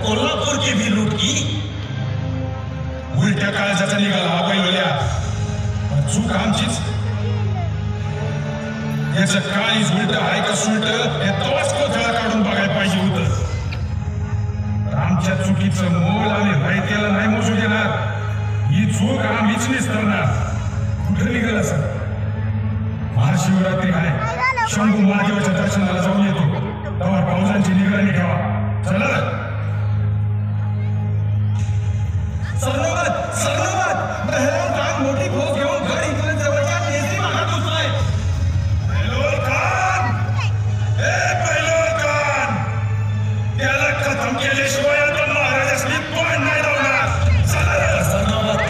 कोल्हापुर की भी लूट की। उलट्या काळजाचा निघाला हा बैलवल्या, पण चूक आमचीच. याचं काळीच उलट आहे का सुलट हे तोच कोथळा काढून बघायला पाहिजे होतं. आमच्या चुकीचं मोल आणि रायत्याला नाही मोजू देणार. ही चूक आम्हीच निस्तरणार. कुठं निघाल असं? महाशिवरात्री आहे, शंभू महादेवाच्या दर्शनाला जाऊन येतो. तेव्हा पावसांची निगराणी ठेवा. चला. सरनोबत सरनोबत बहराम खान मोठी फौज घेऊन गड इकडे जवळच्या देसी भागात घुसलाय. पहलवान खान, ए पहलवान खान, त्याला खतम केल्याशिवाय आता महाराजांनी पण नाही लावणार. चला सरनोबत,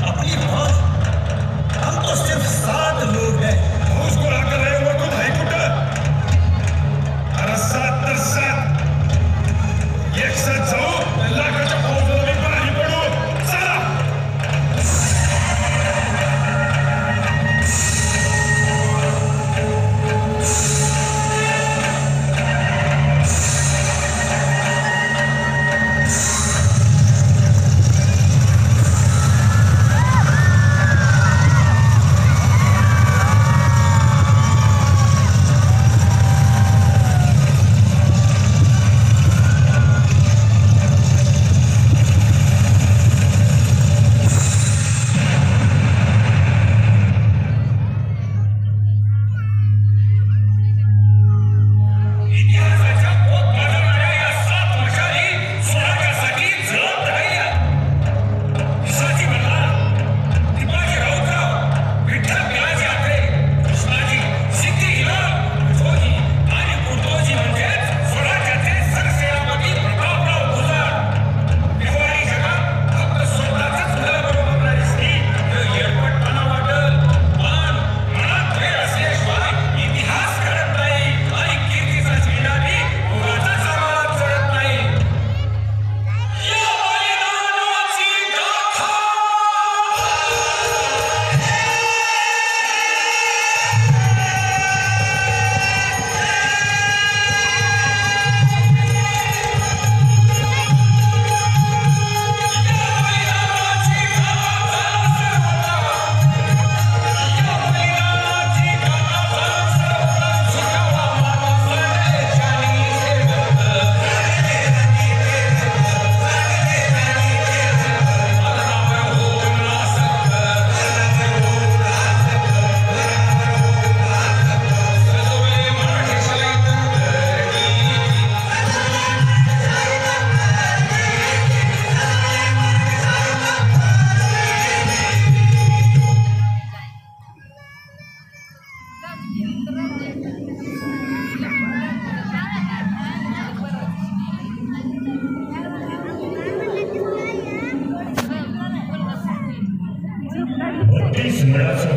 अपनी फौज, हम तो सिर्फ 7 लोग हैं. फौज गोळा करायला वटून आहे कुठं? अरे 7 तर 7 एक साथ जाऊ, लाखाच्या फौजला मी पाणी पडू. चला.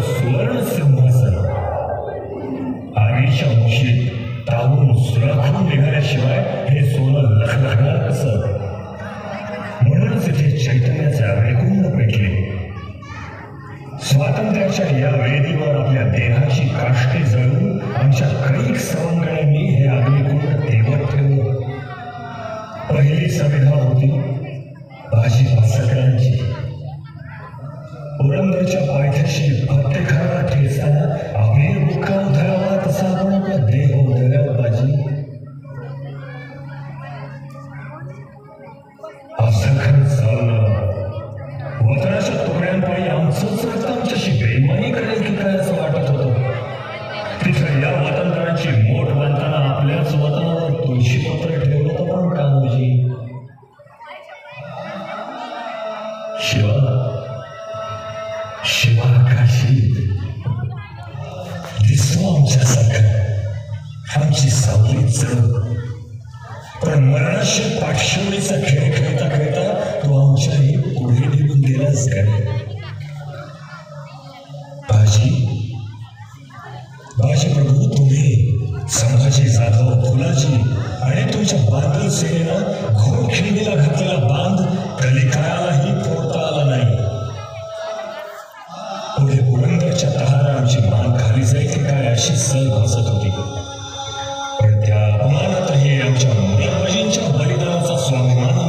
सुवर्ण सिंहासन आगीच्या मुशीत तावून सुराखून निघाल्याशिवाय हे सोनं लखलखणार कसं? म्हणूनच इथे चैतन्याचे अग्निकुंड पेटले. स्वातंत्र्याच्या या वेदीवर आपल्या देहाची काष्टे जळून आमच्या कैक सवंगड्यांनी हे अग्निकुंड तेवत ठेवलं. पहिली संविधा होती बाजी सगळ्यांची. पुरंदरच्या पायथ्याशी प्रत्येकाला ठेचताना अबीर बुक्का उधळावा तसा आपण आपला देह उधळायला पाहिजे. असखर चालणं वतनाच्या तुकड्यांपायी आमचंच रक्त आमच्याशी बेईमानी करेल की काय असं वाटत होतं. तिथं या वतनदारांची मोठ बांधताना आपल्याच वतनावर तुळशी पत्र ठेवलं तर पण कामोजी. शिवा काशीत दिसतो आमच्यासारखं आमची सावली चढ. पण मरणाशी पाठशिवणीचा खेळ खेळता खेळता तो आमच्याही पुढे निघून गेलाच काय. बाजी प्रभू, तुम्ही संभाजी जाधव फुलाजी आणि तुमच्या बांधल सेनेनं घोर खिंडीला घातलेला बांध कलिकालाही फोडता आला नाही. पुढे पुरंदरच्या तहारा आमची मान खाली जाईल की काय अशी सल भासत होती. पण त्या अपमानातही आमच्या मुलाबाजींच्या बलिदानाचा स्वाभिमान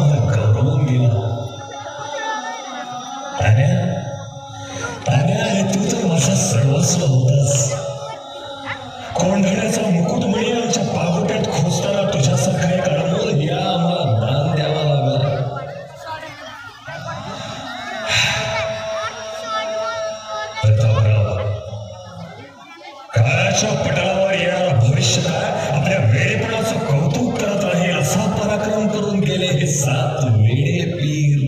घडले हे 7 वेडे पीर.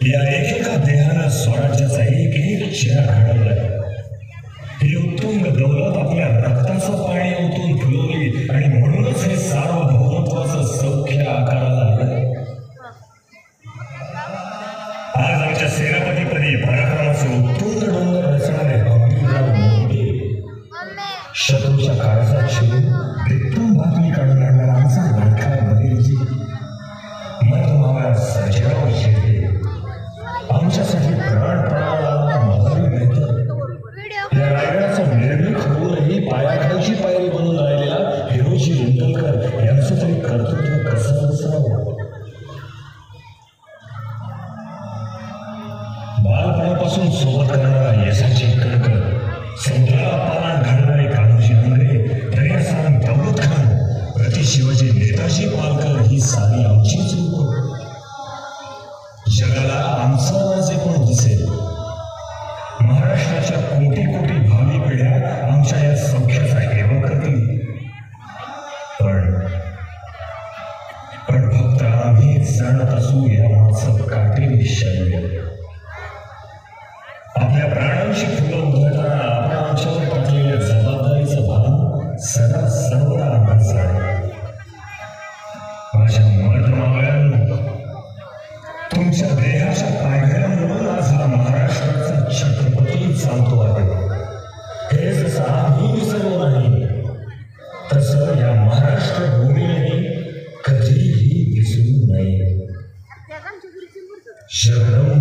या एकेका देहानं स्वराज्याचा एक एक चेहरा घडवलाय. ही उत्तुंग दौलत आपल्या रक्ताचं पाणी ओतून फुलवली आणि म्हणूनच हे सार्वभौमत्वाचं सौख्य आकाराला आलंय. आज आमच्या सेनापतीपदी पराक्रमाचे उत्तुंग डोंगर रचणारे हंपीराव मोहिते, शत्रूच्या काळजात शिरून प्रीतम बातमी काढून आणणारा आमचा लाडका बहिर्जी मधमावळा सर्जेराव शेटे, आमच्यासाठी प्राण पणाला मदारी मेहतर, या रायगडाचं निर्मिक होऊनही पायाखालची पायरी बनून राहिलेला हिरोजी रुंदलकर यांचं तरी कर्तृत्व कसं असावं. बालपणापासून सोबत करणारा यशाची कणकर, समुद्राला पालात घालणारे कान्होजी आंग्रे, दर्यासारंग दौलत खान, प्रति शिवाजी नेताजी पालकर ही सारी आमचीच रूप. जगाला आमचं नाज पण दिसेल. महाराष्ट्राच्या कोटी कोटी भावी पिढ्या आमच्या या सौख्याचा हेवा करतील. पण फक्त आम्हीच जाणत असू या मागचं काटेरी शैल्य. आपल्या प्राणांची फुलं उधळताना आपण आमच्यावर टाकलेल्या जबाबदारीचं भान सदा सर्वदा आम्हाला जाणे. माझ्या मर्दमावळ्यांनो, तुमच्या देहाच्या पायघड्यांवरून आज हा महाराष्ट्राचा छत्रपती चालतो आहे. हे जसं आम्ही विसरलो नाही, तसं या महाराष्ट्र भूमीनेही कधीही विसरू नये. शरणम